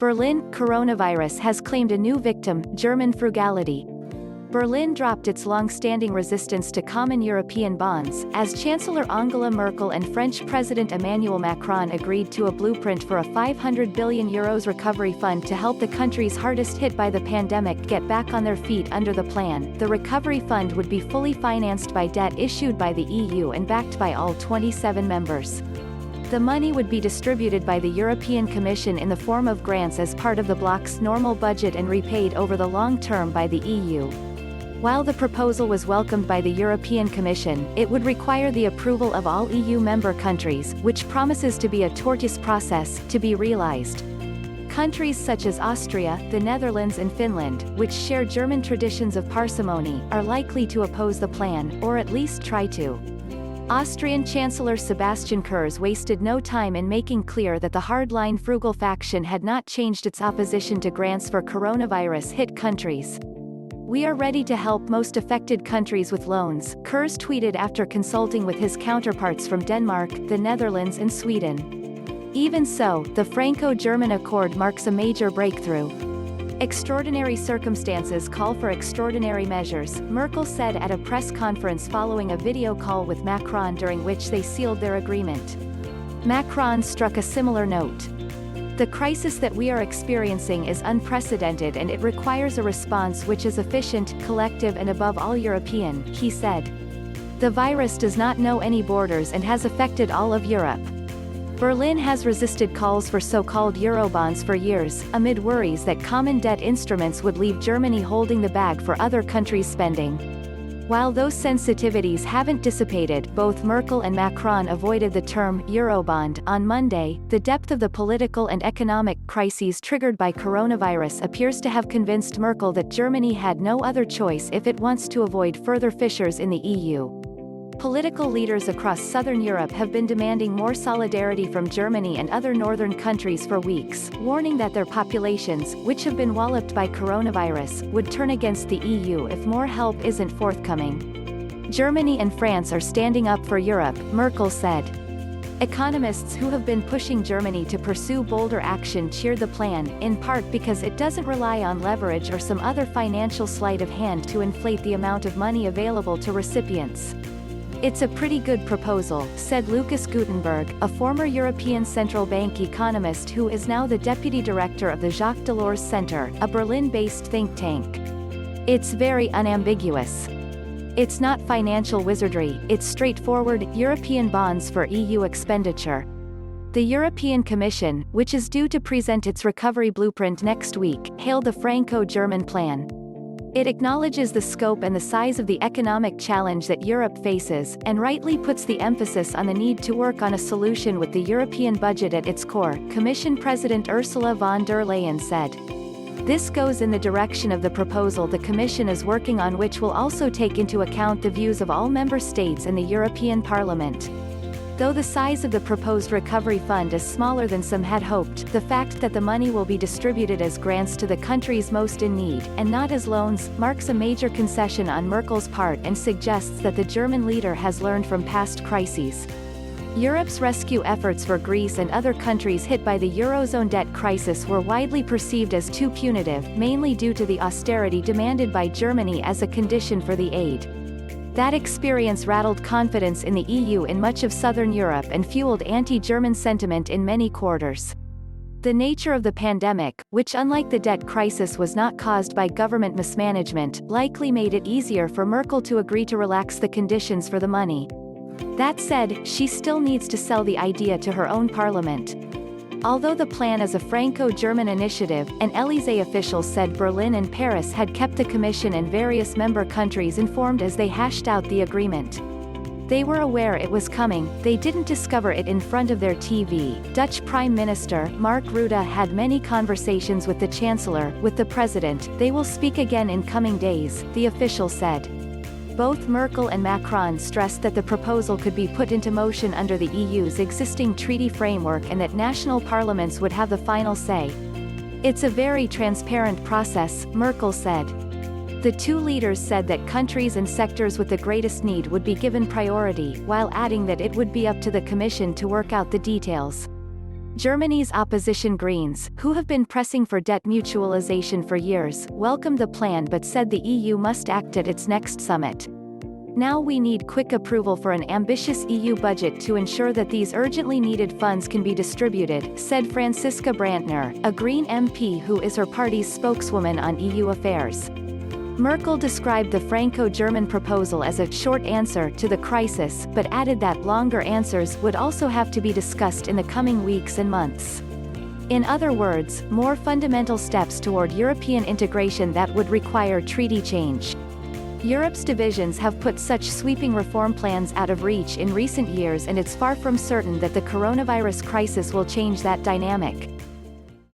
Berlin, coronavirus has claimed a new victim, German frugality. Berlin dropped its long-standing resistance to common European bonds, as Chancellor Angela Merkel and French President Emmanuel Macron agreed to a blueprint for a €500 billion recovery fund to help the countries hardest hit by the pandemic get back on their feet. Under the plan, the recovery fund would be fully financed by debt issued by the EU and backed by all 27 members. The money would be distributed by the European Commission in the form of grants as part of the bloc's normal budget and repaid over the long term by the EU. While the proposal was welcomed by the European Commission, it would require the approval of all EU member countries, which promises to be a tortuous process, to be realized. Countries such as Austria, the Netherlands and Finland, which share German traditions of parsimony, are likely to oppose the plan, or at least try to. Austrian Chancellor Sebastian Kurz wasted no time in making clear that the hardline frugal faction had not changed its opposition to grants for coronavirus-hit countries. "We are ready to help most affected countries with loans," Kurz tweeted after consulting with his counterparts from Denmark, the Netherlands and Sweden. Even so, the Franco-German accord marks a major breakthrough. "Extraordinary circumstances call for extraordinary measures," Merkel said at a press conference following a video call with Macron during which they sealed their agreement. Macron struck a similar note. "The crisis that we are experiencing is unprecedented and it requires a response which is efficient, collective and above all European," he said. "The virus does not know any borders and has affected all of Europe." Berlin has resisted calls for so-called Eurobonds for years, amid worries that common debt instruments would leave Germany holding the bag for other countries' spending. While those sensitivities haven't dissipated, both Merkel and Macron avoided the term Eurobond. On Monday, the depth of the political and economic crises triggered by coronavirus appears to have convinced Merkel that Germany had no other choice if it wants to avoid further fissures in the EU. Political leaders across southern Europe have been demanding more solidarity from Germany and other northern countries for weeks, warning that their populations, which have been walloped by coronavirus, would turn against the EU if more help isn't forthcoming. "Germany and France are standing up for Europe," Merkel said. Economists who have been pushing Germany to pursue bolder action cheered the plan, in part because it doesn't rely on leverage or some other financial sleight of hand to inflate the amount of money available to recipients. "It's a pretty good proposal," said Lucas Gutenberg, a former European Central Bank economist who is now the deputy director of the Jacques Delors Center, a Berlin-based think tank. "It's very unambiguous. It's not financial wizardry, it's straightforward, European bonds for EU expenditure." The European Commission, which is due to present its recovery blueprint next week, hailed the Franco-German plan. It acknowledges the scope and the size of the economic challenge that Europe faces, and rightly puts the emphasis on the need to work on a solution with the European budget at its core, Commission President Ursula von der Leyen said. "This goes in the direction of the proposal the Commission is working on, which will also take into account the views of all member states and the European Parliament." Though the size of the proposed recovery fund is smaller than some had hoped, the fact that the money will be distributed as grants to the countries most in need, and not as loans, marks a major concession on Merkel's part and suggests that the German leader has learned from past crises. Europe's rescue efforts for Greece and other countries hit by the Eurozone debt crisis were widely perceived as too punitive, mainly due to the austerity demanded by Germany as a condition for the aid. That experience rattled confidence in the EU in much of southern Europe and fueled anti-German sentiment in many quarters. The nature of the pandemic, which unlike the debt crisis was not caused by government mismanagement, likely made it easier for Merkel to agree to relax the conditions for the money. That said, she still needs to sell the idea to her own parliament. Although the plan is a Franco-German initiative, an Élysée official said Berlin and Paris had kept the Commission and various member countries informed as they hashed out the agreement. They were aware it was coming, they didn't discover it in front of their TV. Dutch Prime Minister Mark Rutte had many conversations with the Chancellor, with the President. They will speak again in coming days, the official said. Both Merkel and Macron stressed that the proposal could be put into motion under the EU's existing treaty framework and that national parliaments would have the final say. "It's a very transparent process," Merkel said. The two leaders said that countries and sectors with the greatest need would be given priority, while adding that it would be up to the Commission to work out the details. Germany's opposition Greens, who have been pressing for debt mutualization for years, welcomed the plan but said the EU must act at its next summit. Now we need quick approval for an ambitious EU budget to ensure that these urgently needed funds can be distributed, said Franziska Brandner, a Green MP who is her party's spokeswoman on EU affairs. Merkel described the Franco-German proposal as a short answer to the crisis, but added that longer answers would also have to be discussed in the coming weeks and months. In other words, more fundamental steps toward European integration that would require treaty change. Europe's divisions have put such sweeping reform plans out of reach in recent years, and it's far from certain that the coronavirus crisis will change that dynamic.